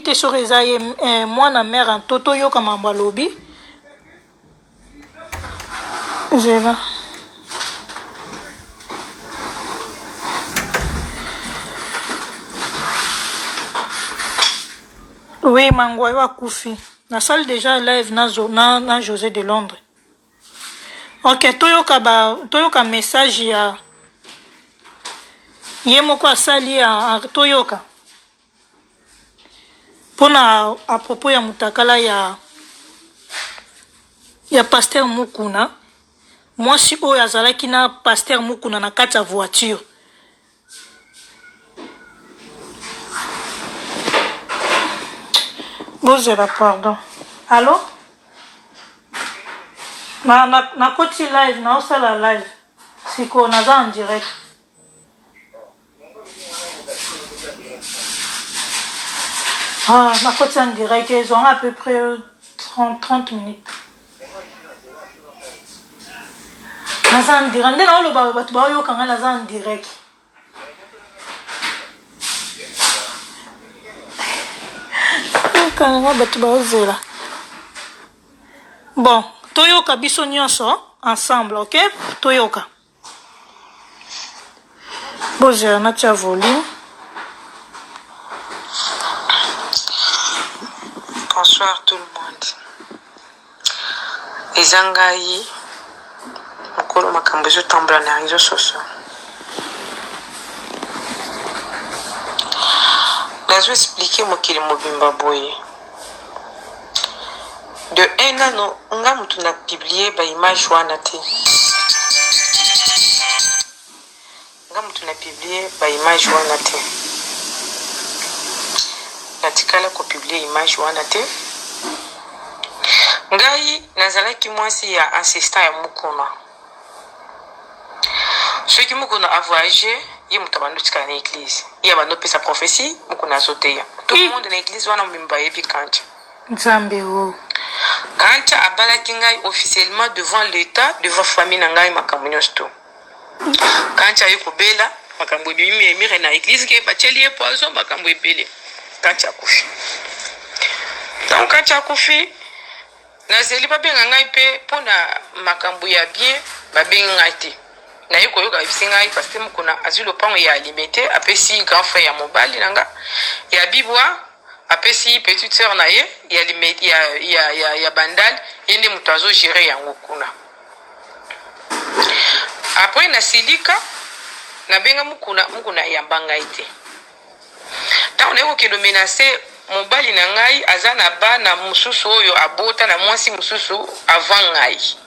te soki eza ye mwana mère nto toyoka mambo alobi zela oui mangwa yo akufi nasali déjà live na José de Londres. Ok, toyoka message ya ye moko asali ya toyoka pona à propos ya mutakala ya Pasteur Mukuna. Mwasi oyo azalaki na Pasteur Mukuna na kati ya voiture. Bozela pardon. Allô? Na koti live, na osala live. Siko naza en direct. Ah, na koti en direct, ils ont à peu près 30 minutes. Naza en direct. Ndena olo batu ba yo kanga naza en direct. Kanga batu ba ozela. Bon, toyoka biso nyonso ensemble, ok? Toyoka. Bozela na tia volume. Bonsoir tout le monde. Ezangai mukolo makambo ezotambola na réseaux sociaux. Nazo expliquer mokili mobimba boye. De un an, nga mutu na publié ba image wana te. Nga mutu na publié ba image wana te. Natikala ko publier image wana te. Ngai nazalaki mwasi ya assistant ya Mukuna. Ceux qui Mukuna a voyagé, ye mutabando tika na église. Ye abando pesa prophétie, Mukuna zoteya. Tout le monde na église wana mbimba yebi kancha. Nzambe o. Kancha abalaki ngai officiellement devant l'état, devant famille na ngai makambo nyonso. Kancha yeko bela makambo bimi emire na église ke bacheli e poison makambo ebele. Kancha kufi. Donc kancha kufi nazeli babenga ngai pe pona makambo ya bien babenga ngai te. Na yeko yoka bisingai parce que Mukuna azilo pango ya limité apesi grand frère ya mobali nanga ya bibwa apesi petite sœur na ye ya limité ya bandal yende mutu azo gérer yango kuna. Après na silika na benga Mukuna yambanga ite. Tant on est que le menacer mobali na ngai azana ba na mususu oyo abota na mwasi mususu avant ngai.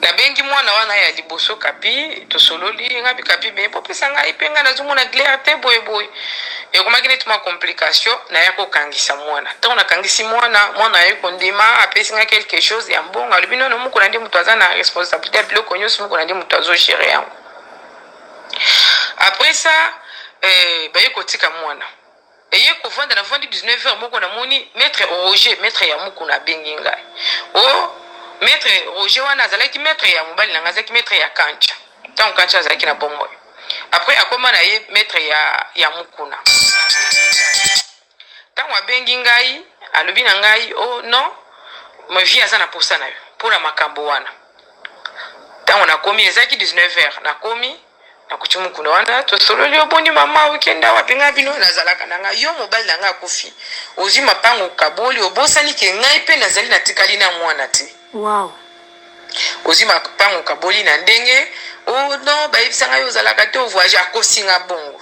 Na bengi mwana wana ya liboso kapi to sololi ngabi kapi be popesa ngai penga na zumuna clarté boy. Yokomaki netuma complication na yako kangisa mwana. Tant na kangisi mwana yeko ndima apesi nga quelque chose ya mbonga lubino no Mukuna ndi mutu azana responsabilité biloko nyonso Mukuna ndi mutu azo gérer yango. Après ça bayeko tika mwana. Eye ko vendre na vendre 19h moko na moni maître Roger maître ya Mukuna bengi ngai. Oh maître Roger wana azalaki maître ya mobali na ngazaki maître ya Kancha. Tant Kancha azalaki na bongo. Après akoma na ye maître ya Mukuna. Tant wa bengi ngai alobi na ngai oh non ma vie azana posa na yo pour makambo wana. Tant on a komi ezaki 19h na komi na kuchimu kuna wana to sololi oboni mama weekend wa pinga bino nazalaka nanga yo mobali nanga akufi ozima pango kaboli obosani ke ngai pe nazali na tikali na mwana te. Wow. Ozima pango kaboli na ndenge oh non bayibisa ngai ozalaka te voyage akosinga bongo.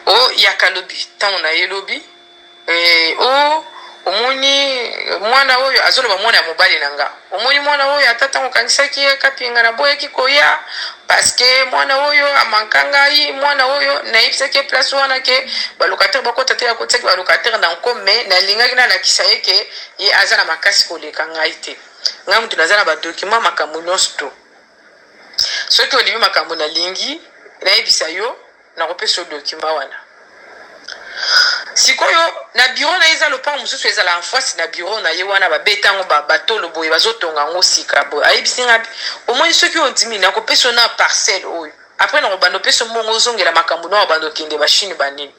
Oh yakalobi tant na yelobi oh omoni mwana oyo azoloba mwana ya mobali nanga omoni mwana oyo atata ngokanisaki kapinga na boye kikoya parce que mwana oyo amankanga yi mwana oyo naibisaki place wana ke balocataire bakota te akotaki balocataire na nkome na lingaki na lakisa yeke ye azana makasi koleka ngai te ngai mutu nazana ba document makambo nyonso to soki olibi makambo na lingi naibisa yo na kopesa document wana. Sikoyo na bureau na iza lopa mususu ezala en face na bureau na ye wana ba betango ba batolo boye bazotonga ngo sika boye ayibisinga au moins ceux qui ont dit na ko pesa na parcelle oyo après na bando pesa mongo zongela makambo na bando kende ba chine banini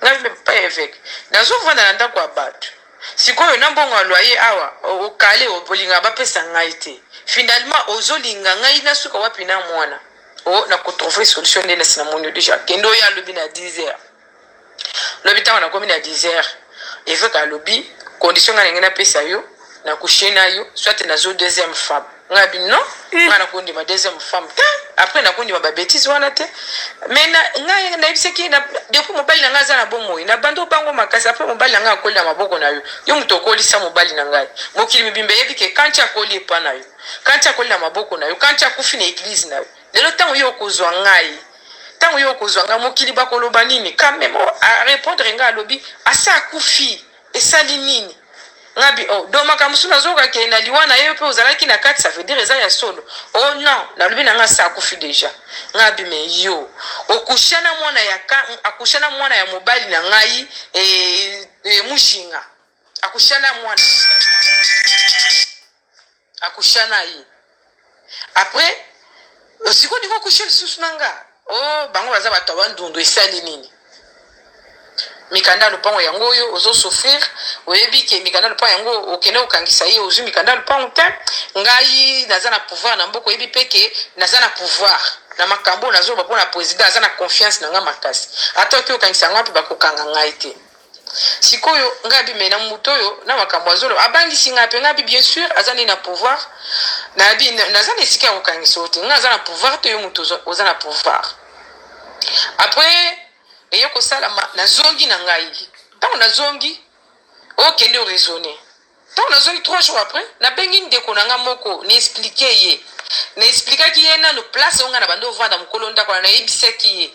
ngai pas évêque nazovanda na ndako ya bato sikoyo na mbongo ya loyer awa okale obolinga bapesa ngai te finalement ozolinga ngai nasuka wapi na mwana na kotrouver solution ndenge nasi namoni déjà kende oyo alobi na 10 heures lobi ntango nakomi na 10 heures évêque alobi condition ngai ndenge napesa yo nakushe na yo soit nazo deuxième femme ngai abi non ngai nakondima deuxième femme te après nakondima babétise wana te mais ngai nayebisaki depuis mobali na ngai aza na bomoi na bando bango makasi après mobali na ngai akoli na maboko na yo yo moto okolisa mobali na ngai mokili mibimba yebi ke kanti akoli epa na yo kanti akoli na maboko na yo kanti akufi na église na yo lelo ntango yo okozwa ngai ntango yo okozwa ngai mokili bakoloba nini quand même arépondre ngai alobi asa akufi esali nini ngabi do makambo suna zoka ke na liwana ye pe ozalaki na kati ça veut dire eza ya solo non na lobi na nga sa akufi déjà ngabi me yo okushana mwana ya akushana mwana ya mobali na ngai mushinga akushana mwana akushana yi après siko ndiko kushel susunanga bango baza bato bandundu esali nini mikanda lupango yango oyo ozo souffrir oyebi ke mikanda lupango yango okene okangisa ye ozu mikanda lupango te ngai naza na pouvoir na mboko yebi peke naza na pouvoir na makambo nazo ba pona président aza na confiance na nga makasi ata ke okangisa nga pe bakokanga ngai te sikoyo ngabi mena muto yo na makambo azolo abangisi nga pe ngabi bien sûr aza na pouvoir na bi naza na sika okangisa ote nga aza na pouvoir te yo muto oza na pouvoir après et yoko salama na zongi na ngai tant na zongi okende o raisonner tant na zongi 3 jours après na bengi ndeko na nga moko ni expliquer ye na expliquer ki ye na no place onga na bando vanda mukolo ndako na yebiseki ye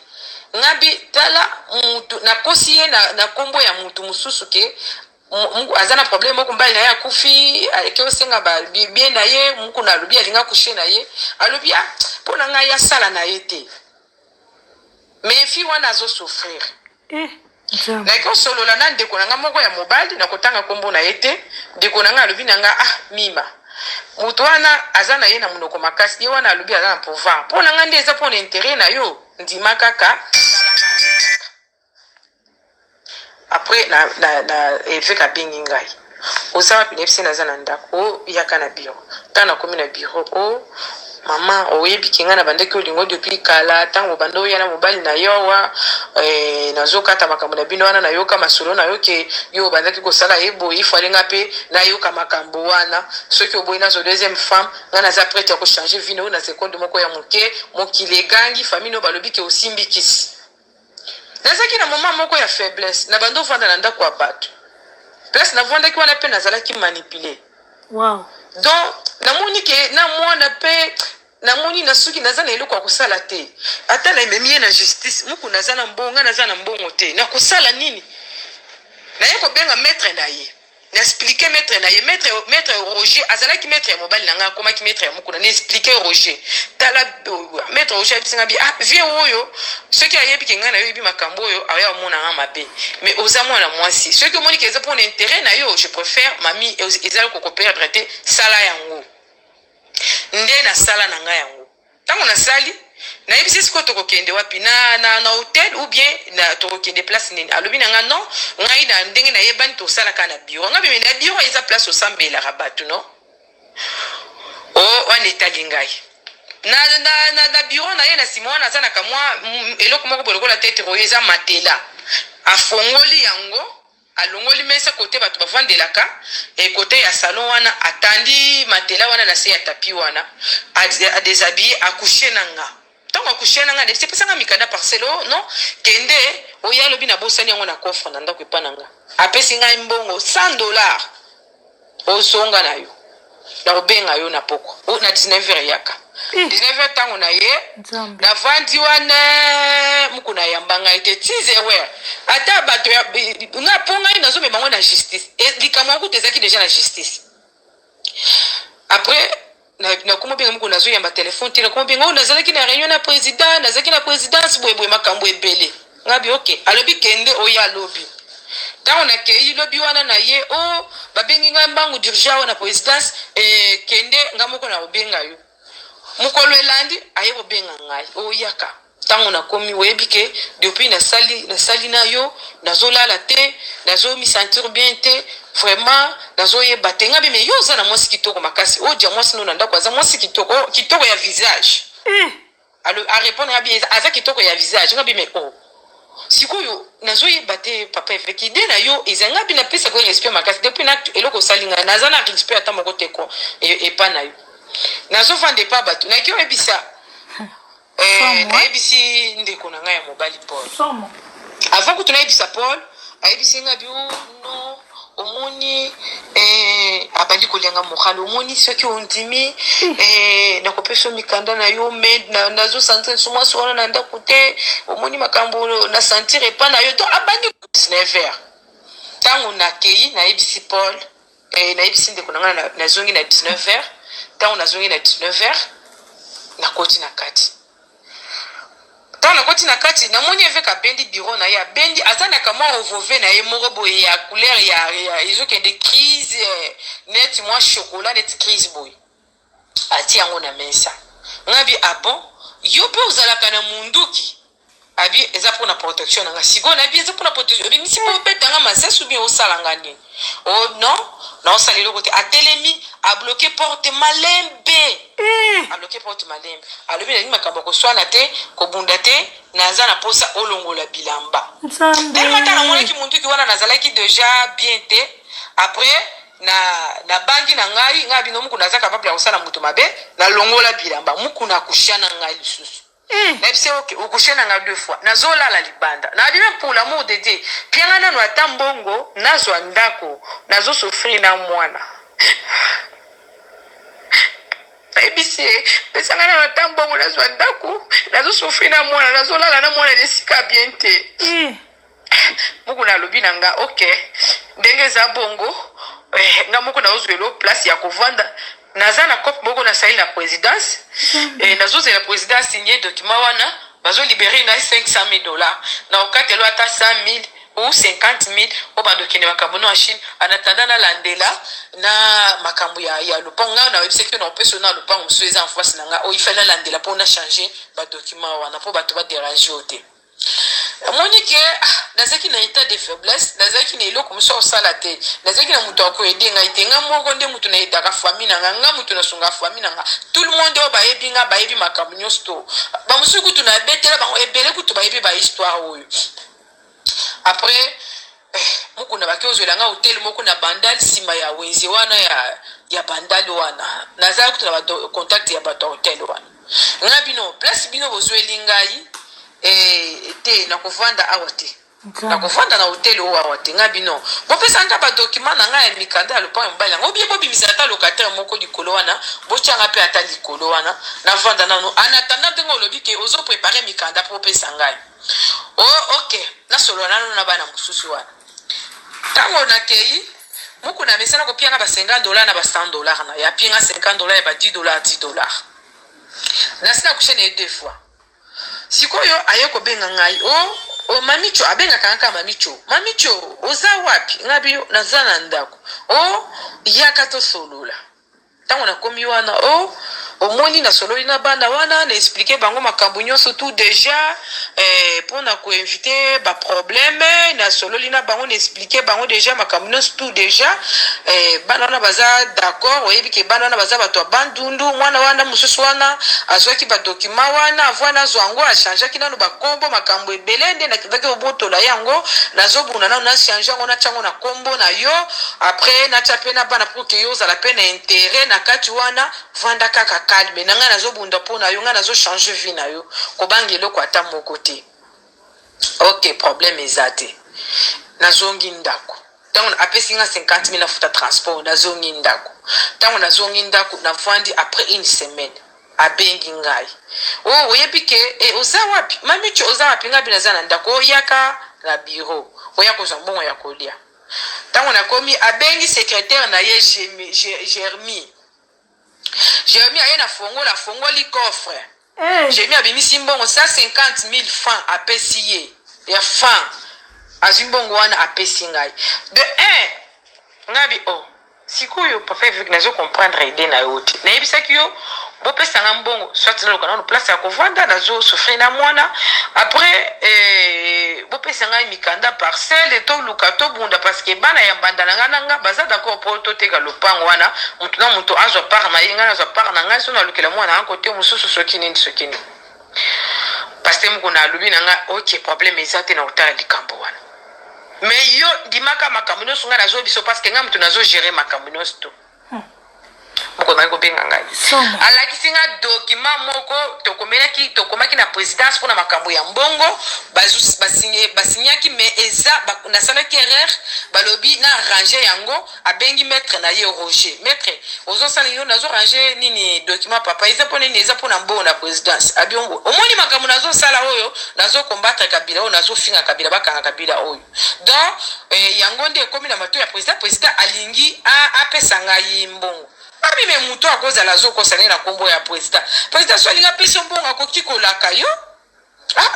ngabi tala mutu na kosi ye na kombo ya mutu mususu ke azana problème moko mbali na ye akufi ke osenga ba bien na ye muku na lobi alinga kushe na ye alobi pona nga ya sala na ye te mais fi wana azo souffrir na ko solo la na ndeko na nga moko ya mobali na kotanga kombo na yete ndeko na nga alobi na nga mima mutu wana azana ye na munoko makasi ye wana alobi azana pouvoir pona nga ndeza pona intérêt na yo ndima kaka après na évêque abengi ngai ozawa pinepsi na zana ndako yaka na bureau tana komi na bureau mama oyebi kinga na bandeki olingo depuis kala tango bando ya na mobali na yowa nazokata makambo na bino wana na yoka masolo na yoke yo bandaki kosala ebo ifalenga pe na yoka makambo wana soki oboyi na zo deuxième femme ngana za prête ya ko changer vie na seconde moko ya moke mokile gangi famille no balobi ke osimbikisi nazaki na mama moko ya faiblesse na bando vanda na ndako ya bato place na vanda ki wana pe nazalaki manipuler wow donc namoni ke na mwana pe namoni na suki naza na eloko ya kosala te ata na ememi na justice muku naza na mbongo naza na mbongo te na kosala nini na ye kobenga maître na ye na expliquer maître na ye maître Roger azalaki maître ya mobali na nga komaki maître ya muku na expliquer Roger tala maître Roger bisinga bi vie oyo soki ayebi ke nga na yo bi makambo oyo aya mona nga mabe mais oza mwana mwasi soki omoni ke eza pour intérêt na yo je préfère mami ezali ko perdre te sala yango nde na sala na nga yango tango na sali na yebisi siko tokokende wapi na hotel ou bien na tokokende place nini alobi na nga non ngai na ndenge na yebani tosala ka na bureau nga bime na bureau eza place osambela rabatu no wana etali ngai na bureau na ye na sima na zana kamwa eloko moko bolokola tete royo eza matela afongoli yango alongoli mesa kote bato bavandelaka kote ya salon wana atandi matela wana na se ya tapi wana adeshabille akushe na nga ntango akushe na nga ndepesi epesanga mikanda parcelo non kende oya alobi na bosani yango na coffre na ndako epa na nga apesi ngai mbongo $100 ozonga na yo na kobenga yo na poko na 19h yaka 19h tango na ye na vandi wana muku na yambanga ete 6h ata bato nga ponga ina zo mebango na justice likamo yango tezaki déjà na justice après na komo benga muku na zo yamba telefone tena komo benga nazalaki na réunion na président nazalaki na présidence boye makambo ebele ngabi okay alobi kende oya lobi tango na kei lobi wana na ye babengi nga mbangu d'urgence na présidence kende nga moko na obenga yo mukolo elandi aye kobenga ngai oyaka tango na komi oyebi ke depuis na sali na yo nazolala te nazo mi sentir bien te vraiment nazo yeba te ngabi me yo za na mwasi kitoko makasi odia mwasi no na ndako aza mwasi kitoko ya visage alors a répondre ngabi aza kitoko ya visage ngabi me oh sikoyo nazo yeba te papa efeki de na yo ezanga bi na pesa ko respect makasi depuis na eloko salinga naza na respect ata moko te ko e pa na yo nazo vande pa bato na kyo ebisa ayebisi ndeko na ngai ya mobali Paul avant que tunayebisa Paul ayebisi nga bi no omoni abandi kolenga mokalo omoni soki ondimi nakopesa mikanda na yo me nazo sentir so mwasi wana na ndako te omoni makambo na sentir epa na yo to abandi 19h ntango nakei nayebisi Paul nayebisi ndeko na ngai nazongi na 19h ntango nazongi na 19h nakoti na kati na koti na kati na moni avec abendi bureau na ya bendi azana kama ovove na ye moko boye ya couleur ya izoke de crise net moi chocolat net crise boy ati yango na mesa ngabi bon yo pe uzalaka na munduki abi eza pour na protection na sigo na bi eza pour na protection bi misi po beta nga masesu bi osala ngani oh non na osali loko te atelemi a bloqué porte malembe a bloqué porte malembe alobi na makambo ko swana te ko bunda te naza na posa olongola bilamba tellement ta na mona ki muntu ki wana nazala ki déjà bien te après na bangi na ngai ngabi no muku naza capable ya kosala mutu mabe na longola bilamba muku na kushana ngai lisusu na bise okay ukushana nga 2 fois nazola la libanda na bi même pour l'amour de Dieu pianga na no atambongo nazwa ndako nazo souffrir na mwana ebise pesa nga na atambongo nazwa ndako nazo souffrir na mwana nazola na mwana nesika bien te muku na lobi na nga okay ndenge za bongo nga muku na ozwelo place ya kovanda naza na cop boko na saili na présidence nazo la présidence signé document wana bazo libérer na $500,000 na okatelo ata 100,000 ou 50,000 o badokene makambo no Chine anatanda na landela na makambo ya loponga na website que na peso na loponga msueza en face nanga o ifala landela pour na changer ba document wana pour bato ba déranger ote Monique nazaki na état de faiblesse nazaki na eloko muso salate nazaki na muto akoyede ngai tenga moko nde mutu na edaka famille na nga mutu na sunga famille na nga tout le monde o bayebi nga bayebi makambo nyosto ba musuku tuna betela ba ebele kutu bayebi ba histoire oyo après muku na baki ozwela nga hotel moko na bandal sima ya wenzi wana ya bandal wana nazaki kutu na contact ya bato hotel wana nga bino place bino bozweli ngai te na kovanda awate na kovanda na hotel o awate ngabino bopesa nta ba document na nga ya mikanda ya lopa mbala ngo biebo bimisa ta locataire moko likolo wana bochanga pe ata likolo wana na vanda nano anatanda ndengo lobi ke ozo préparer mikanda pour pesa ngai oh okay na solo nano na bana mususu wana tango na kei muku na mesana ko pianga ba $50 na ba $100 na ya pianga $50 ya ba $10 na sina kushene 2 fois sikoyo ayeko benga ngai o mamicho abenga kanka mamicho oza wapi ngabi nazana ndako yaka to solola tango na komi wana omoni na sololi na banda wana na expliquer bango makambo nyonso tout déjà pour na ko inviter ba problème na sololi na bango na expliquer bango déjà makambo nyonso tout déjà bana na baza d'accord oyebi ke bana na baza bato bandundu mwana wana mususu wana azwaki ba document wana avana zwango a changer kinano ba kombo makambo ebelende na kivake obotola yango nazobuna na changer ngo na chango na kombo na yo après na tape na bana pour que yo za la peine intérêt na kati wana vanda kaka calme nanga nazobunda pona yo nga nazo changer vie na yo ko bangelo ko ata moko te OK problème ezate nazongi ndako tango apesi nga 50,000 na futa transport nazongi ndako tango nazongi ndako na vandi après une semaine abengi ngai oyebi ke oza wapi mamicho oza wapi ngabi nazana ndako yaka na bureau oyako zambongo ya kolia tango na komi abengi secrétaire na ye Jérémie a na fongoli coffre. Jérémie a bimisi mbongo 150,000 francs a pesiye. Ya francs. Azimbongo wana a pesi ngai. De 1 ngabi sikoyo papa veut nazo comprendre idée na yote. Na yebisa kiyo bopesa nga mbongo soit naloka nano place ya kovanda nazo sofri na mwana après bopesa nga mikanda parcelle toluka tobunda parce que bana ya mbanda na nga nanga baza d'accord po toteka lopango wana mutu na mutu azwa part na ye nga nazwa part na ngai so nalukela mwana yango te mosusu soki nini parce que mokona alobi na nga ok problème eza te na kotala likambo wana mais yo ndimaka makambo nyonso nga nazo biso parce que nga mutu nazo gérer makambo nyonso to mokona kobenga ngai alakisi nga document moko tokomaki na présidence mpona makambo ya mbongo basinyaki mais eza nasalaki erreur balobi na arrange yango abengi maître na ye Roger maître ozosala yo nazo range nini document papa eza mpona nini eza mpona mbongo na présidence abiongo omoni makambo nazosala oyo nazo combattre kabila oyo nazofinga kabila bakanga kabila oyo donc yango nde ekomi na mato ya président alingi apesa ngai mbongo Abi me muto akozala zokosana na kombo ya président so alinga pesa mbongo akoki kolaka yo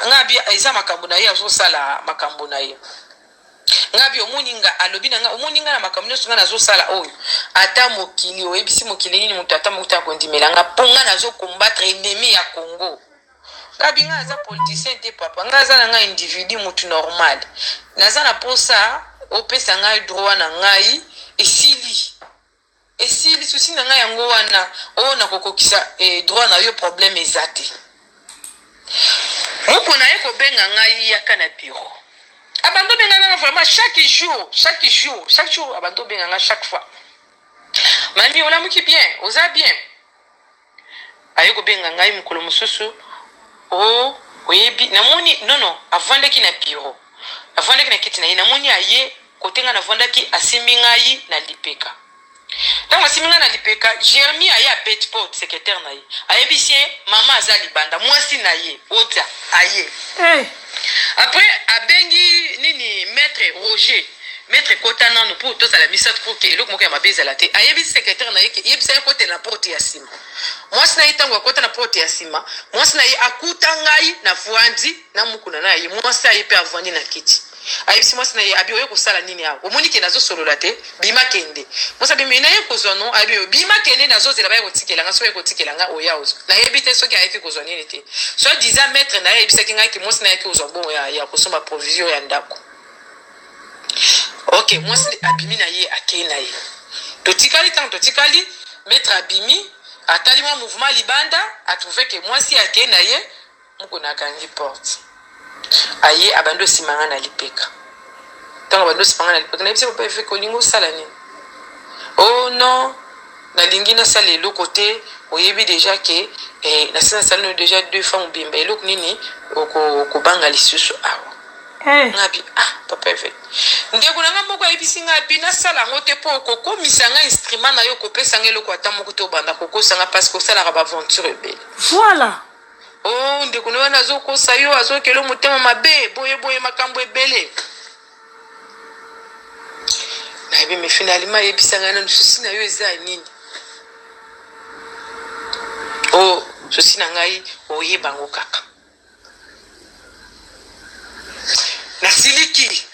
ngabi eza makambo na ye azosala makambo na ye ngabi omuninga alobi na nga omuninga na makambo nyonso nga nazosala oyo ata mokili oyebisi mokili nini mutu ata mokuta akondimela nga ponga nazo combattre ennemi ya Congo ngabi nga aza politicien te papa nga aza na nga individu mutu normal naza na posa opesa ngai droit na ngai esili souci na ngai yango wana na kokokisa droit na yo problème ezate moko na ye kobenga ngai yaka na bureau abando benga nga vraiment chaque jour abando benga nga chaque fois mami olamuki bien oza bien aye kobenga ngai mokolo mosusu oyebi namoni non avandaki na bureau avandaki na kiti na ye namoni aye kotenga navandaki asimbi ngai na lipeka donc asimbi ngai na lipeka Jeremy aye a Betport secrétaire na ye ayebisi mama aza libanda mwasi na ye ota aye après abengi nini maître Roger maître kota nano pour tous à la mission pour que eloko moko ya mabeza la te ayebisi secrétaire na ye ke yebisa ye kote na porte ya sima mwasi na ye tango akota na porte ya sima mwasi na ye akuta ngai na fuandi na mukuna na ye mwasi aye pe avandi na kiti ayebisi mwasi na ye abi oye kosala nini awo omoni ke nazosolola te bima kende mwasi abi na ye kozwa no abi bima kende nazozela baye kotikelanga so ye kotikelanga oya ozo na yebi te soki ayeki kozwa nini te so diza maître na ye yebisaki ngai ke mwasi na ye ke kozwa bongo ya kosomba provision ya ndako ok mwasi abimi na ye akei na ye totikali maître abimi atali mwa mouvement libanda atrouve ke mwasi akei na ye moko na kangi porte aye abando simanga na lipeka tango abando simanga na lipeka na yebisi papa efe kolingo osala nini oh non nalingi nasala eloko te oyebi deja ke nasala deja 2 fois mobimba eloko nini okobanga lisusu awa ngabi papa efe ndeko nanga moko ayebisi ngabi nasala ngo te po okokomisa nga instrument na yo kopesa nga eloko ata moko te obanda kokosanga parce que osalaka baaventure ebele voilà ndeko wana azokosa yo azokela motema mabe boye makambo ebele nayebi me finalement ayebisanga na susi na yo eza nini susi na ngai oyebango kaka nasiliki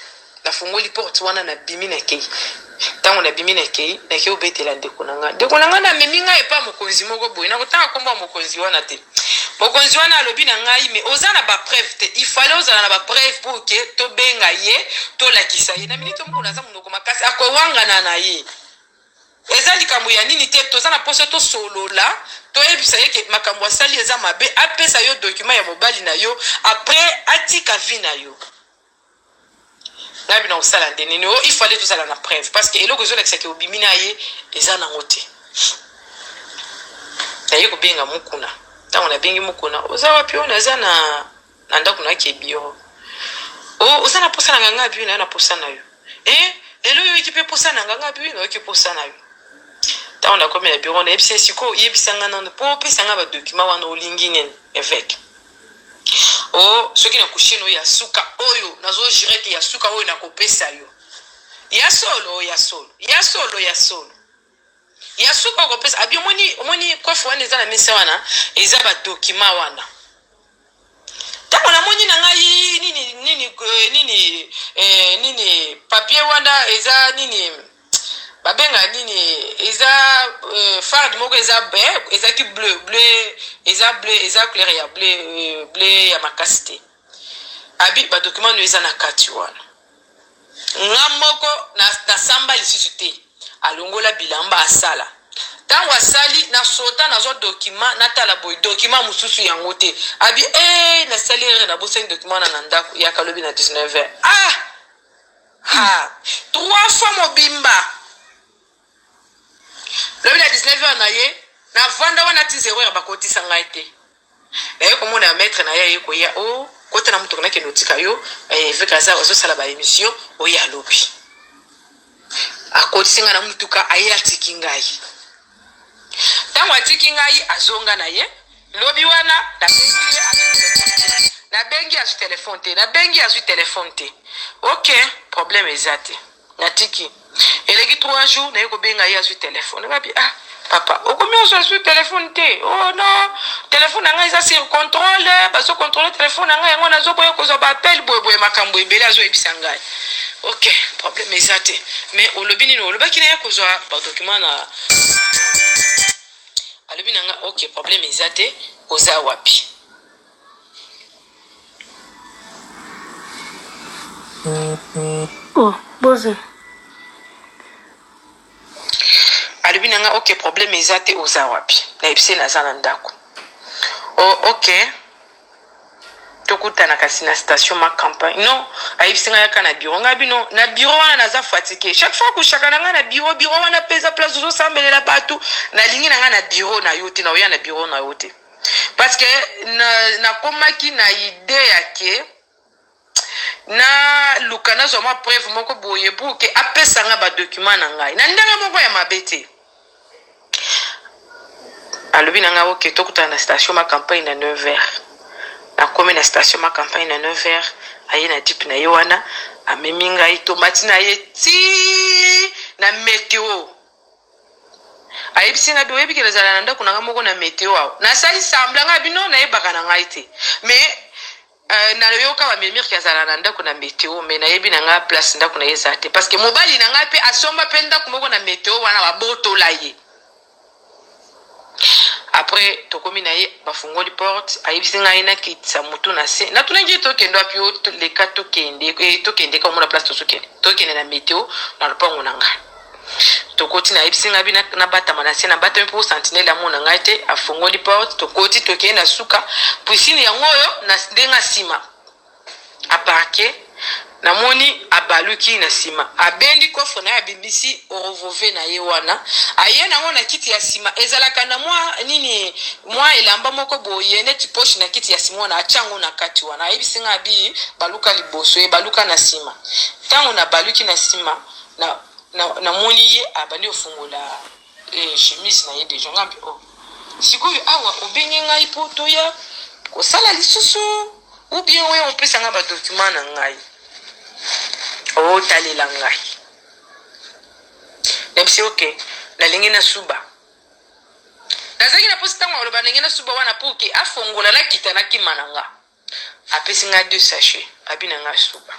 nafungoli porte wana nabimi na kei ntango nabimi na kei obetela ndeko na nga namemi ngai epa mokonzi moko boye nakotanga kombo ya mokonzi wana te mokonzi wana alobi na ngai me oza na bapreuve te ifale ozala na bapreuve pour ke tobenga ye tolakisa ye na miniti moko naza monoko makasi akowangana na ye eza likambo ya nini te toza na poso tosolola toyebisa ye ke makambo asali eza mabe apesa yo document ya mobali na yo après atika vi na yo ngabi na osala nde nini ifale tozala na preuve parce que eloko ezolakisa ke obimi na ye eza nango te naye kobenga mokuna ntango nabengi mokuna oza wapi oyo naza na ndako na yake biro oza na posa na nga ngabi nayo na posa na yo lelo oyo oki mpe posa na nga ngabi nayoki posa na yo ntango nakomi na biro nayebisa siko oyebisanga nano mpo opesanga badokima wana olingi nini eveke soki nakushie no ya suka oyo nazojire ke ya suka oyo nakopesa yo ya solo ya suka okopesa abi omoni kofu wana eza na mesa wana eza badokima wana ntango namoni na ngai nini papier wana eza nini babenga nini eza farde moko eza ki bleu eza couleur ya bleu ya makasi te abi badocument no eza na kati wana nga moko na samba lisusu te alongola bilamba asala ntango asali nasota nazwa document natala boye document mosusu yango te abi nasali ere nabosani document na ndako yaka lobi na 19h 3 fois mobimba lobi na 19h na ye navanda wana ti 0h bakotisa ngai te naye komona ya maître na ye aye koya kota na moto konake notika yo vekaza azosala baémission oyo alobi akotisi ngai na motuka aye atiki ngai ntango atiki ngai azonga na ye lobi wana nabengi azwi telefone te ok problème eza te natiki eleki 3 jours naye kobenga ye azwi telefone babi papa okomi ozo azwi telefone te non telefone na ngai eza sur contrôle bazocontrôle telefone na ngai yango nazoboya kozwa baapele boyeboye makambo ebele azoyebisa ngai ok problème eza te mais olobi nini olobaki na ye kozwa badocument na alobi na ngai ok problème eza te oza wapi Boze alobi na ngai ok problème eza te oza wapi nayebisi naza na ndako ok tokutana kasi na station ma campagne non ayebisi ngai yaka na bureau ngai bino na bureau wana naza fatigué chaque fois kushaka na ngai na bureau wana peza place ozosambelela bato nalingi na ngai na bureau na yo te na oya na bureau na yo te parce que nakomaki na idée yake na luka nazwa mwa preuve moko boye buke apesa nga badocument na ngai na ndenge moko ya mabe te alobi na ngai ok tokutana na station ma campagne na 9h nakomi na station ma campagne na 9h aye na jipe na ye wana amemi ngai tomati na ye ti na météo ayebisi ngai oyebi nazala na ndako na ngai moko na météo awa nasali sambla ngai bino nayebaka na ngai te mais nayoka bamemire ke azala na ndako na météo mais nayebi na ngai place ndako na ye eza te parce que mobali na ngai mpe asomba mpe ndako moko na météo wana babotola ye après tokomi na ye bafungoli porte ayebisi ngai nakitisa motu na se natunaki tokende wapi leka tokende ka omona place tokende na météo na lopango na ngai tokoti nayebisi ngai bina nabatama na se nabatami mpo sentinele amona ngai te afungoli porte tokoti tokende na suka puisine yango oyo na ndenge nsima aparke namoni abaluki na nsima abendi kofre na ye abimisi orevove na ye wana aye nango na kiti ya nsima ezalaka na mwa elamba moko boye neti poche na kiti ya nsima wana atyango na kati wana ayebisi ngai abi baluka liboso ye baluka na nsima ntango na baluki na nsima namoni ye abandi ofungola chemise na ye deja ngambi sikoyo awa obengi ngai po toya kosala lisusu ou bien oyo opesa ngai badocument na ngai otalela ngai nayebisi ok nalingi nasuba nazalaki na posi ntango aloba ndenge nasuba wana po ke afongola nakita nakima na nga apesi ngai 2 sachet abi na ngai suba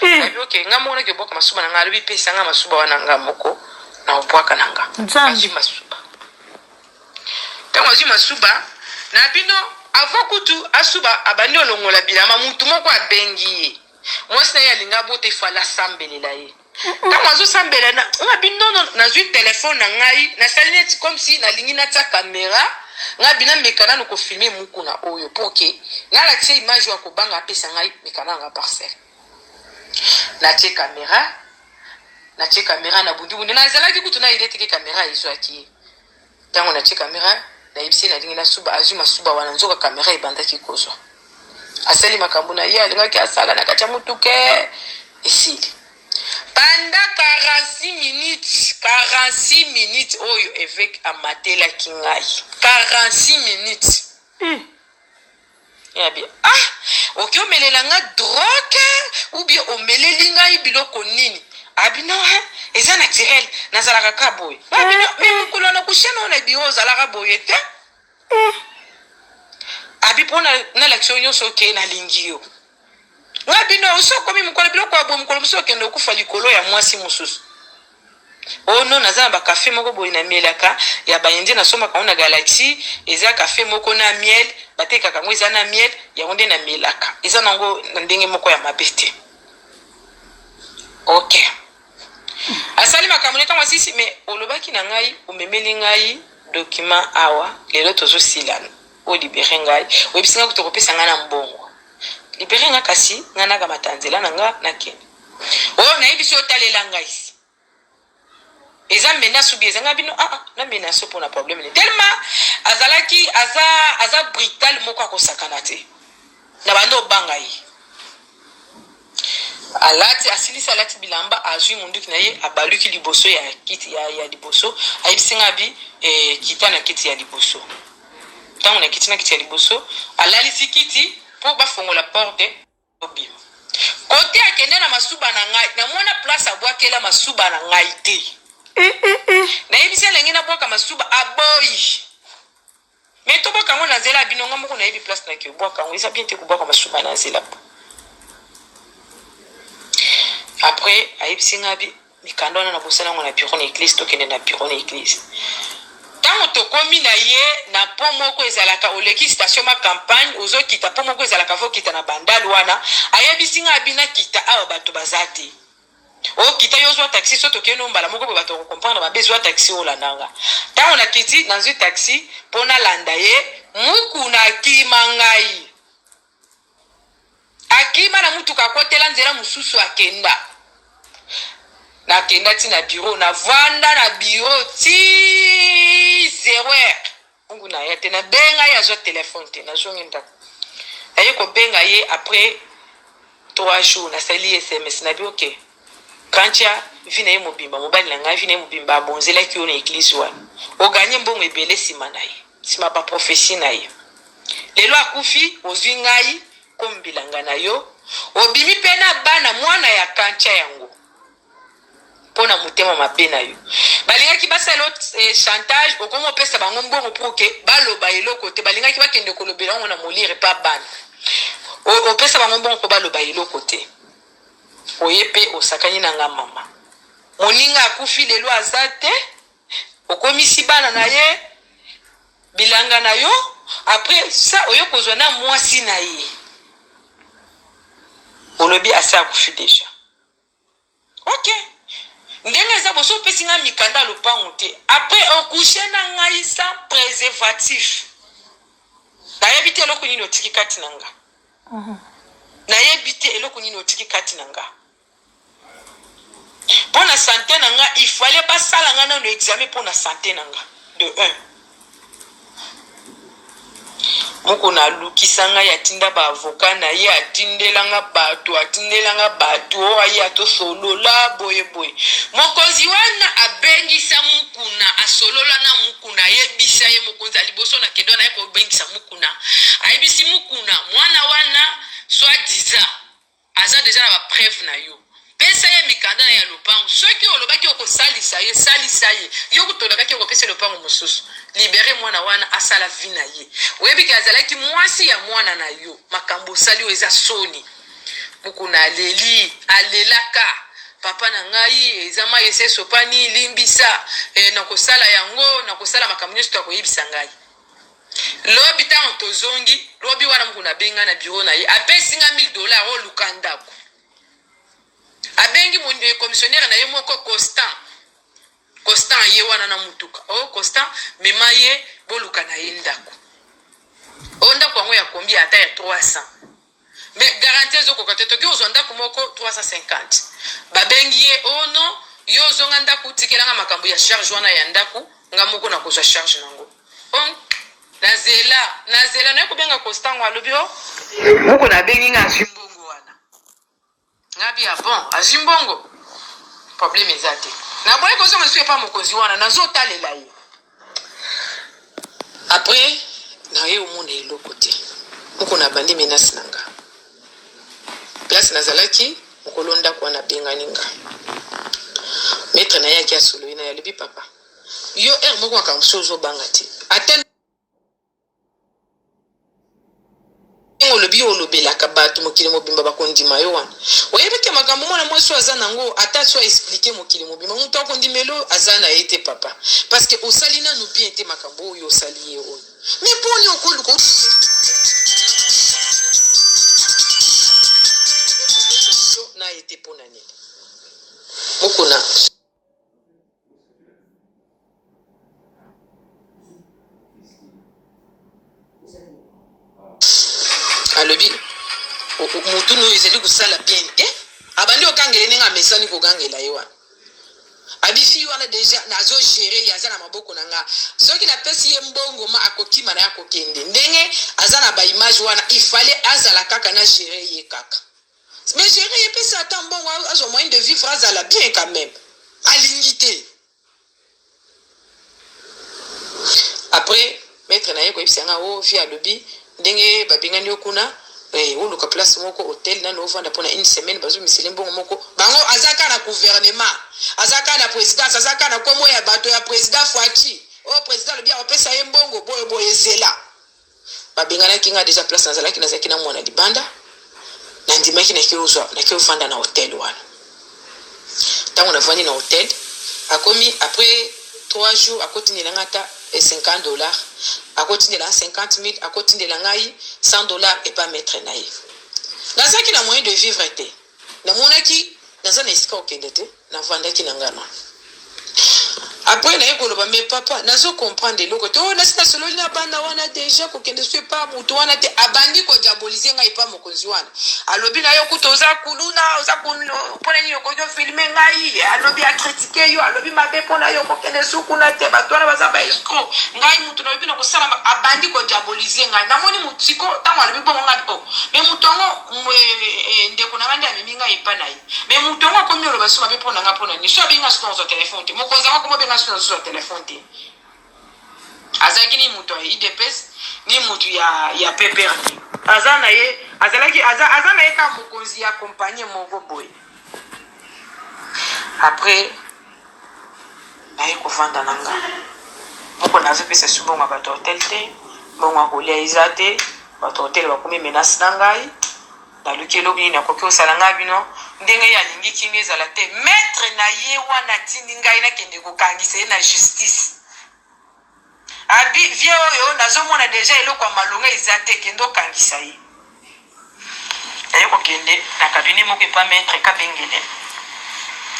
abi ok nga moko naki obwaka masuba na nga alobi pesa nga masuba wana nga moko na obwaka na nga azwi masuba ntango azwi masuba na bino ava kutu asuba abandi olongola bilama mutu moko abengi ye mwasi na ye alinga bote fala sambelela ye ntango azosambela nga bino nazwi telefone na ngai nasali neti comme si nalingi natia kamera nga bina meka nano kofilme muku na oyo poke nga latie image ya kobanga apesa ngai meka nanga parcelle natie kamera na bundu nazalaki kutu na ile teke kamera ezwaki ye ntango natie kamera nayebisi nalingi nasuba azwi masuba wana nzoka kamera ebandaki kozwa asali makambo na ye alingaki asala na kati ya motuke esili pendant 46 minutes oyo évêque amatelaki ngai 46 minutes yabi oki omelela nga drogue ou bien omeleli ngai biloko nini abino eza naturel nazalaka ka boye abino mekolo na kushena na biro ozalaka boye te abi mpona nalakisi nyonso oke nalingi yo nga bino osokomi mokolo biloko ya boye mokolo mosusu okende okufa likolo ya mwasi mosusu Oh non, naza ba café moko boy na mielaka ya ba indi na soma ka na Galaxy eza café moko na miel bateka kango eza na miel ya onde na mielaka eza nango na ndenge moko ya mabete. OK. Asali makambo neta mwasisi me olobaki na ngai omemeli ngai document awa lelo tozo silana o libéré ngai o bisinga kutokopesa ngana mbongo. Libéré nga kasi ngana ka matanzela nanga na kende. Oh na ibiso talela ngai. Eza mena subi eza bino na mena so pour na problème ne tellement azalaki aza brutal moko akosakana te na bando bangai alati asilisa alati bilamba azui munduki na ye abaluki liboso ya kiti ya liboso ayibisinga bi kita na kiti ya liboso tango na kiti ya liboso alalisi kiti po bafongola porte obi kote akende na masuba na ngai na mona place abwakela masuba na ngai te. Na yebisa lengi na bwaka masuba aboyi. Mais to bwaka ngona zela binonga moko na yebi place na ke bwaka ngo isa bien te kubwaka masuba na zela. Après ayebisi ngabi mikando na bosala ngona bureau na église to kende na bureau na église. Tango to komi na ye na po moko ezalaka oleki station ma campagne ozo kita po moko ezalaka vo kita na bandal wana ayebisi ngabi na kita awa bato bazate. O kita yozwa taxi soto keno mbala moko ba to comprendre ba bezwa taxi olandanga ta on a kiti dans un taxi pona landa ye muku na kimangai akima na mutu kakotela nzela mususu akenda na kenda ti na bureau na vanda na bureau ti 0h mungu na yete na benga ya zo téléphone te na jongenda aye ko benga ye après 3 jours na sali SMS na bi OK. Kantia vina ye mobimba mobali na ngai vina ye mobimba abonzela ki ona église wana o ganye mbongo ebele sima na ye sima ba prophétie na ye lelo akufi ozwi ngai kombilanga na yo obimi pena bana mwana ya kantia yango pona mutema mabe na yo balingaki basalo chantage okomo pesa bango mbongo pour que baloba eloko te balingaki bakende kolobela ngona molire pa bana o pesa bango mbongo ko baloba eloko te. Oyepe osakani na nga mama moninga akufi lelo azate okomisi bana na ye bilanga na yo après ça oyokozwa na mwasi na ye olobi asa akufi déjà. OK ndenge za boso pesi nga mikanda lopango te après okuche na ngai sans préservatif na yebite eloko nini otiki kati na nga na yebite eloko nini otiki kati na nga. Pour la santé nanga il fallait pas ça la ngana no examen pour la santé nanga de 1 moko na lukisanga ya tinda ba avocat na ye atindelanga bato o ayi ato solola boye mokonzi wana abengisa mukuna asolola na mukuna yebisa ye mokonzi aliboso na kedo na ye ko bengisa mukuna ayebisi mukuna mwana wana soit 10 ans aza déjà na ba preuve na yo pesa ye mikanda na ya lopango soki olobaki okosalisa ye yo kutolobaki okopesa lopango mosusu libere mwana wana asala vi na ye oyebiki azalaki mwasi ya mwana na yo makambo osali oyo eza soni mukuna alelaka papa na ngai ezama yese sopani limbisa na kosala yango na kosala makambo nyonso to akoyebisa ngai lobi tango tozongi lobi wana mukuna benga na bureau na ye apesi nga $1000 oluka ndako abengi mon commissionnaire na ye moko Constant ye wana na mutuka Constant mema ye boluka na ye ndako ndako yango ya kombi ata ya 300 mais garantie zo kokote toki ozwa ndako moko 350 babengi ye non yo zonga ndako tikelanga makambo ya charge wana ya ndako nga moko na kozwa charge nango nazela na kubenga Constant alobi moko na bengi nga zimbongo wana ngabi bon azimbongo problème ezate na boye kozo monsieur pas mokonzi wana nazotalela ye après na ye omona eloko te moko na bandi menace nanga place nazalaki mokolonda kwa na benganinga maître na yaki asolo ina ya lebi papa yo moko akamsozo banga te aten olobi yo olobelaka bato mokili mobimba bakondima yo wana oyebi ke makambo mwana mwasi aza nango ata so expliquer mokili mobimba moto akondimelo aza na ye te papa parce que osali nanu bien te makambo oyo osali ye oyo mais poni okoluka na ye te mpona nini mokona alobi mutu no ezali kusala bien abandi okangela nenga mesani kokangela ye wana abifi wana deja nazo gérer yaza na maboko nanga soki na pesi ye mbongo ma akokima na akokende ndenge aza na ba image wana il fallait azala kaka na gérer ye kaka mais gérer ye pesa ata mbongo azo moyen de vivre azala bien quand même alingité après maître na ye ko ipsanga o fi alobi ndenge babingani okuna oluka place moko hôtel na novanda pona une semaine bazo misili mbongo moko bango azaka na gouvernement azaka na présidence azaka na komo ya bato ya président Fouachi président le bien opesa ye mbongo boye zela babingana kinga déjà place nazala ki nazaki na mwana libanda na ndimaki na kiyo fanda na hôtel wana tango na vandi na hôtel akomi après 3 jours akotini na ngata $50 akotindela 50,000 akotindela ngai $100 et pas mettre na ye nazaki na moyen de vivre te namonaki naza na esika okende te navandaki na ngana après naye koloba mais papa nazo comprendre eloko te nasina sololi na banda wana déjà kokende so epa moto wana te abandi kodiabolize ngai epa mokonzi wana alobi na yo kuta oza kuluna oza mpona nini okoki ofilme ngai alobi akritike yo alobi mabe mpona yo kokende so kuna te bato wana baza baescro ngai moto nalobi na kosala abandi kodiabolize ngai namoni motiko ntango alobi bongo ngai mais moto yango ndeko na bandi amemi ngai epa na ye mais moto yango akomi oloba so mabe mpona nga mpona nini so abenga so nazo telefone te mokonzi yango komobenga sur le téléphone te azaki ni mutu ya IDPS ni mutu ya PPRD aza na ye azalaki aza na ye ka mokonzi ya compagnie moko boye après naye kovanda na nga moko nazopesa su bongo bato hotel te bongo akolia eza te bato hotel bakomi menace na ngai naluki elobi nini akoki osala ngai bino ndenge ye alingi kingi ezala te maître na ye wana tindi ngai nakende kokangisa ye na justice abi vie oyo nazomona deja eloko ya malonga eza te kende okangisa ye naye kokende na kabine moko epa maître kabengele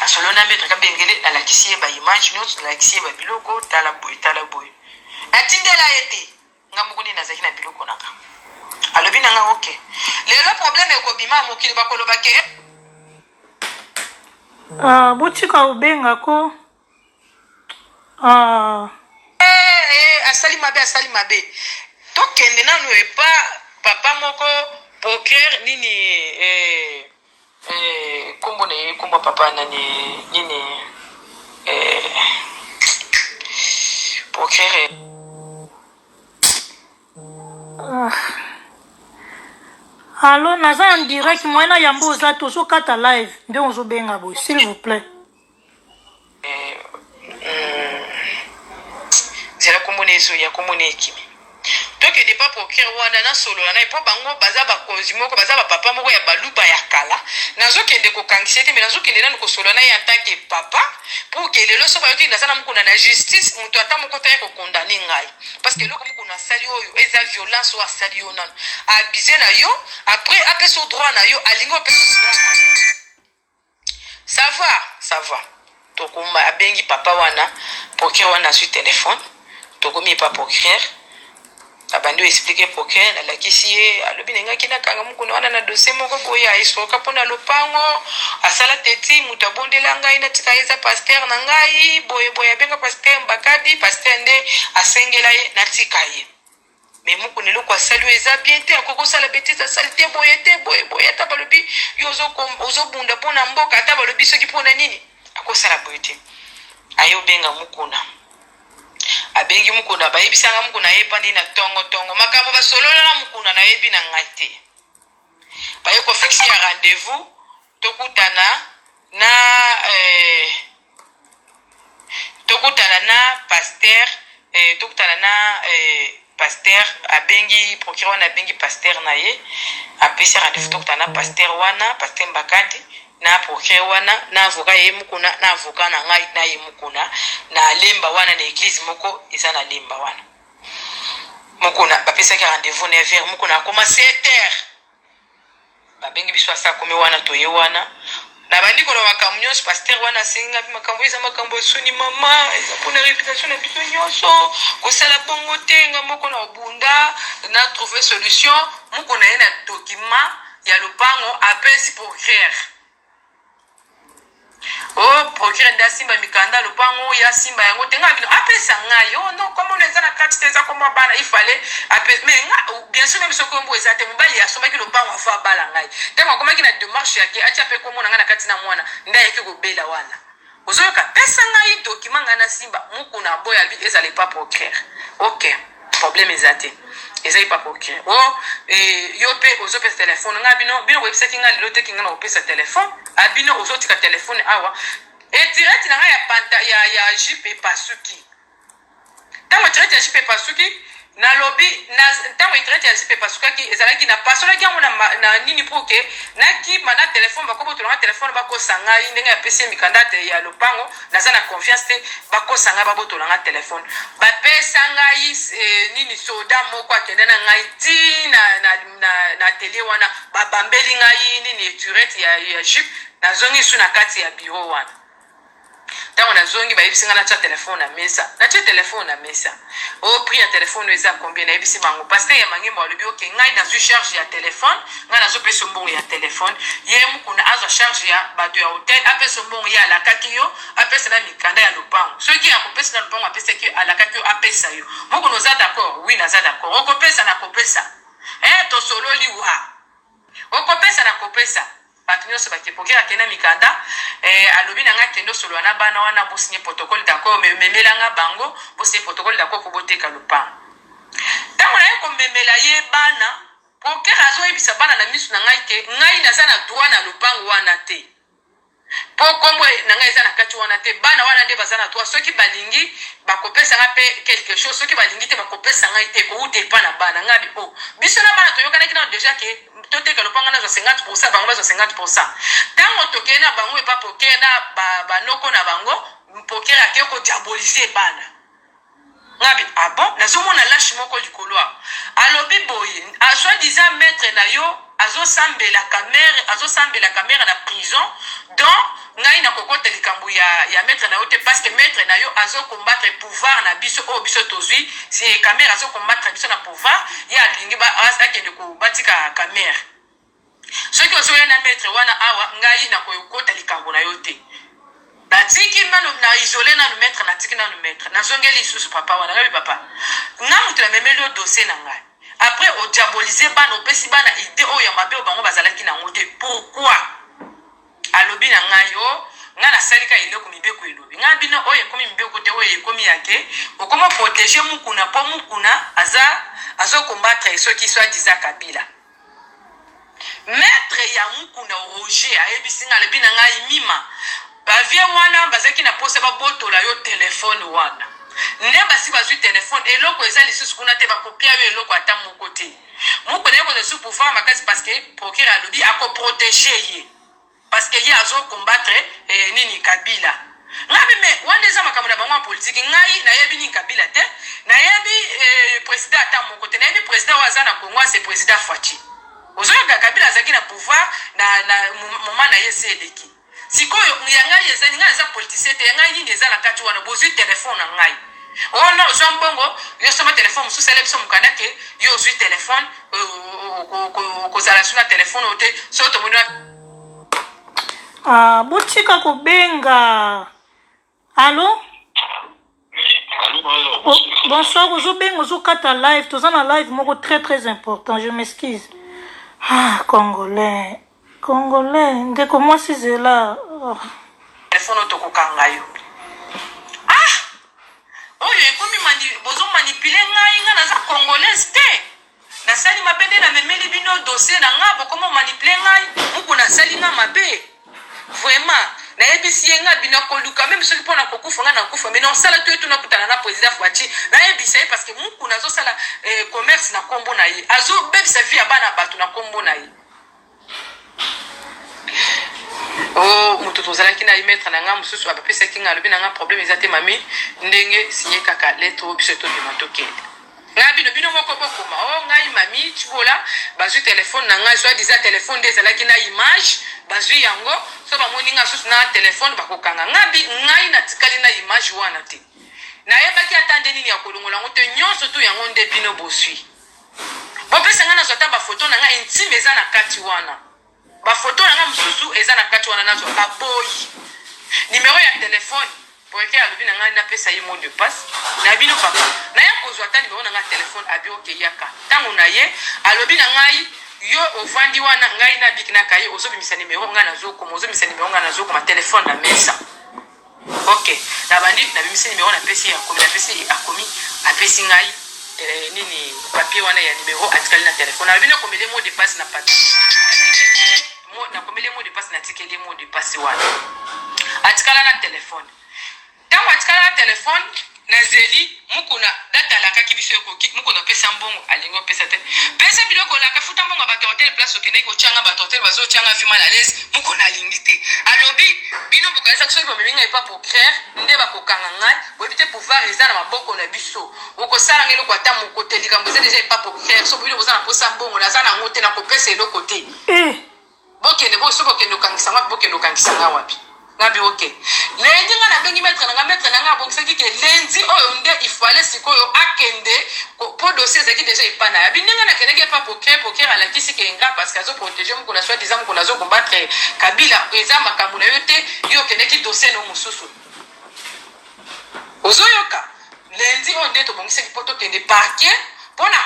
asolo na maître kabengele nalakisi ye baimage nyonso nalakisi ye babiloko tala boye natindela ye te nga moko nde nazalaki na biloko nanga alobi nanga ok lelo problème ekobima mokili bakoloba ke botika obengako asali mabe tokende nanu epa papa moko poker nini kombo na ye kombo papa nani nini poker Allô, naza en direct, moi na yambo oza tozo kata live, nde ozo benga boy, s'il vous plaît. Zela komone so ya komone ekimi. Toke ne pas procure wana na solo na epo bango baza ba konzi moko baza ba papa moko ya baluba ya kala. Nazo kende ko kangise te mais nazo kende na ko solo na ya tanke papa pour que lelo so ba yoki na sana mukuna na justice muto ata moko ta ko condamner ngai parce que loko mukuna sali oyo eza violence o sali yo nan abusé na yo après apeso droit na yo alingo pe savoir tokuma abengi papa wana procure wana sur téléphone tokomi pas procure abandi expliquer poker na lakisi ye alobi nenga kina kanga mukuna wana na dossier moko boya isoka pona lopango asala teti mutu abondela ngai na tika eza pasteur na ngai boye benga pasteur Mbakadi pasteur nde asengela ye na tika ye mais mukuna loko asali eza bien te akoko sala bêtise asali te boye ata balobi yo ozo bunda pona mboka ata balobi soki pona nini akosala boye te ayo benga mukuna abengi mukuna bayebisanga mukuna yepandi na tongo makambo basolola na mukuna na yebi na ngai te baye ko fixe ya rendez-vous tokutana na pasteur tokutana na pasteur abengi procureur wana abengi pasteur na ye apesi rendez-vous tokutana na pasteur wana pasteur Mbakadi na procureur wana na avocat ye mukuna na avocat na ngai na ye mukuna na lemba wana na église moko eza na lemba wana mukuna bapesaki rendez-vous 9h mukuna akoma 7h babengi biso asa komi wana toye wana na bandiko na makambo nyonso pasteur wana asenga makambo eza makambo esoni mama eza mpona réputation na biso nyonso kosala bongo te nga moko na obunda na trouver solution moko na ye na document ya lopango apesi procureur procureur nda simba mikanda lopango ya simba yango tenga bino apesa ngai non comme on eza na kati teza comme bana il fallait apesa mais bien sûr même soko mbo eza te mobali asomaki lopango afa bala ngai tenga komaki na démarche yake acha pe komo na kati na mwana nda yake kobela wana ozoyoka pesa ngai document ngana simba muku na boya bi ezale pas procureur OK problème ezate ezali pas procureur yo pe ozopesa téléphone nga bino website nga lelo te kinga na opesa téléphone abino ozotika téléphone awa et direct na ya panta ya JP Pasuki tango direct ya JP Pasuki na lobby na tango direct ya JP Pasuki ezalaki na pasola ki yango na nini poke na ki mana téléphone bakobo to na téléphone bakosanga ndenge ya PC mikandate ya lopango naza na confiance te bakosanga baboto na téléphone bapesa ngai nini soda moko akende na ngai ti na télé wana babambeli ngai nini direct ya JP na zongi su na kati ya bureau wana tango na zongi ba yebisi nga na téléphone na mesa na téléphone na mesa prix ya téléphone eza combien na yebisi bango parce que ya mangimba olobi OK ngai na zu charge ya téléphone nga na zo pesa mbongo ya téléphone ye mukuna azo charge ya bado ya hotel apesa mbongo ya alakaki yo apesa na mikanda ya lopango soki ya kopesa na lopango apesa ki alakaki yo apesa yo moko noza d'accord oui naza d'accord okopesa na kopesa to solo liwa okopesa na kopesa bato nyonso bakepokera kena mikanda alobi na nga kendo solo na bana wana bosigné protocole d'accord memela nga bango bosigné protocole d'accord pour boteka lopango tango na ye komemela ye bana pokera azoyebisa bana na misu na ngai ke ngai naza na droit na lopango wana te po kombo na ngai eza na kati wana te bana wana nde baza na droit soki balingi bakopesa nga pe quelque chose soki balingi te bakopesa ngai te oude pa na bana ngabi biso na bana toyokanaki na déjà ke toteka lopango na 50% bango bazo 50% tango tokene na bango epa pokera na banoko na bango mpokera ke ko diaboliser bana ngabi bon nazomona lâche moko likolo alobi boye soi-disant maître na yo azosambela caméra na prison donc ngai na kokota likambo ya maître na yo te parce que maître na yo azo combattre pouvoir na biso biso tozwi si caméra azo combattre biso na pouvoir ya lingi ba akende ko batika caméra soki ozoya na maître wana awa ngai na kokota likambo na yo te batiki mano na isolé na le maître na tiki na le maître na zongeli susu papa wana ngabi papa ngamu tu la memeli o dossier na ngai après o diaboliser bana opesi bana idée oyo mabe o bango bazalaki na ngote pourquoi alobi na ngai nga na salika eloko mibeko elobi nga bino oyo komi mibeko te oyo komi yake okoma protéger mukuna po mukuna azo combattre soki soit disant Kabila maître ya mukuna Roger ayebisi nga lebi na ngai mima bavie wana bazaki na pose babotola yo téléphone wana ne basi bazwi téléphone eloko eza lisusu kuna te bakopia yo eloko ata moko te moko na ko su pouvoir makasi parce que procureur alobi ako protéger ye parce que ye azo combattre nini Kabila ngabi me wana eza makambo na bango politique ngai na yebi ni Kabila te na yebi président ata moko te na yebi président waza na Congo c'est président Fachi ozoyoka Kabila azaki na pouvoir na moment na ye seleki sikoyo ngai eza ngai eza politicien te ngai nini eza na kati wana bozwi téléphone na ngai non ozwa mbongo yo soma téléphone mosusu elebiso mokanda ke yo ozwi téléphone kozala su na téléphone o te so tomoni botika kobenga allo bonsoir ozobenga ozokata live toza na live moko très très important je m'excuse congolais ndeko mwasi zela téléphone otokokanga yo oyo ekomi bozo manipule ngai nga naza congolaise te nasali mabe nde na memeli bino dossier na nga bokoma manipule ngai muku nasali nga mabe vraiment na ebisi yenga bina koluka même soki pona kokufa nga na kokufa mais non sala to etu na kutana na président Fouachi na ebisa parce que muku nazo sala commerce na kombo na ye azo bebisa vie abana batu na kombo na ye oh mutu tozalaki na imetre na nga mususu abapesaki nga alobi na nga problème eza te mami ndenge signé kaka lettre biso tobima tokende nga bino moko bokoma oh ngai mami tibola bazwi téléphone na nga soit disant téléphone nde ezalaki na image bazwi yango so bamoni nga susu na téléphone bakokanga ngai natikali na image wana te nayebaki ata nde nini ya kolongola yango te nyonso tu yango nde bino boswi bopesa nga nazwa ata bafoto na nga intime eza na kati wana bafoto na nga mosusu eza na kati wana nazwa baboyi numéro ya téléphone poeke alobi na ngai napesa ye mot de passe na bino papa naya kozwa ata numéro na nga téléphone abi okeyaka ntango na ye alobi na ngai yo ovandi wana ngai nabikinaka ye ozobimisa numéro nga nazokoma ozobimisa numéro nga nazokoma téléphone na mesa ok na bandi nabimisi numéro napesi akomi napesi akomi apesi ngai nini papier wana ya numéro atikali na téléphone alobi nakomele mot de passe na papier nakomele mot de passe natikeli mot de passe wana atikala na téléphone ntango atikala na téléphone nazeli mukuna datalakaki biso ekoki mukuna opesa mbongo alingi opesa te pesa biloko olaka futa mbongo bato hotel place okendeki otyanga bato hotel bazotyanga vi mal à l'aise mukuna alingi te alobi bino bokanisa soki bameminga epa procrere nde bakokanga ngai boyebi te pouvoir eza na maboko na biso okosalanga eloko ata moko te likambo eza deja epa procrere so boyino boza na posa mbongo naza nango te nakopesa eloko te bokende boso bokende okangisanga bokende okangisanga wapi ngabi ok lendi nga nabengi maître na nga abongisaki ke lendi oyo nde ifale sikoyo akende po dossier ezalaki deja epana ya bindenge nakendeki epa poker alakisi ke nga parce que azoprotege mokona soit disant mokona azocombattre kabila eza makambo na yo te yo okendeki dossier no mosusu ozoyoka lendi oyo nde tobongisaki po tokende parquet mpona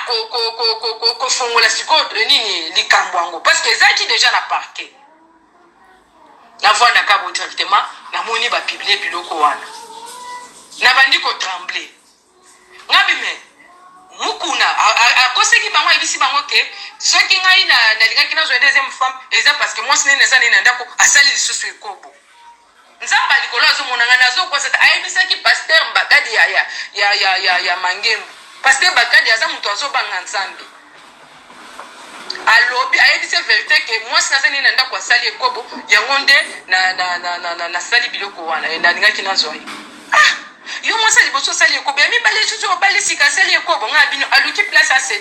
kofongola sikoyo nini likambo yango parce que ezalaki deja na parquet navanda kabo directement namoni bapiblie biloko wana nabandi kotremble ngabi me mukuna akoseki bango ayebisi bango ke soki ngai nalingaki nazwa deuxième femme eza parce que mwasi nini eza nini na ndako asali lisusu ekobo nzambe likolo azomonanga nazokwasa ayebisaki paster mbakadi ya mangembo paster bakadi aza moto azobanga nzambe alobi ayebisi vérité ke mwasi naza nini na ndako asali ekobo yango nde nasali biloko wana nalingaki nazwa ye yo mwasi liboso asali ekobo ya mibale susu obali sika asali ekobo nga bino aluki place ase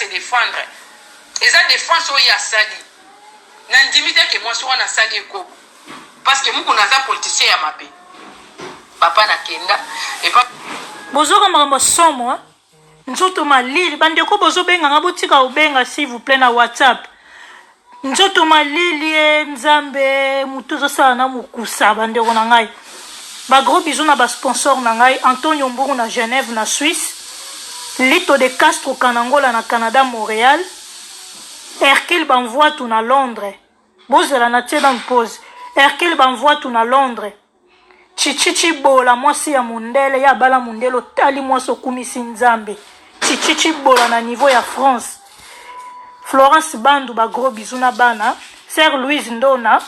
défendre eza défense oyo asali na ndimi te ke mwasi wana asali ekobo parce que muku naza politicien ya mabe papa nakenda bozoka makambo somo nzoto malili bandeko bozobenganga botika obenga s'il vous plaît na WhatsApp nzoto malili nzambe mutu ozosala na mokusa bandeko na ngai bagros bisous na basponsor na ngai Antonio Mburu na Genève na Suisse Lito de Castro Kanangola na Canada Montréal Hercule Banvoitou na Londres bozela na tie dans pause Hercule Banvoitou na Londres Chichichi bola mwasi ya mundele ya bala mundelo tali mwasi okumisi nzambe Chichichi bola na niveau ya France Florence Bandu ba gros bisous na bana Sœur Louise Ndona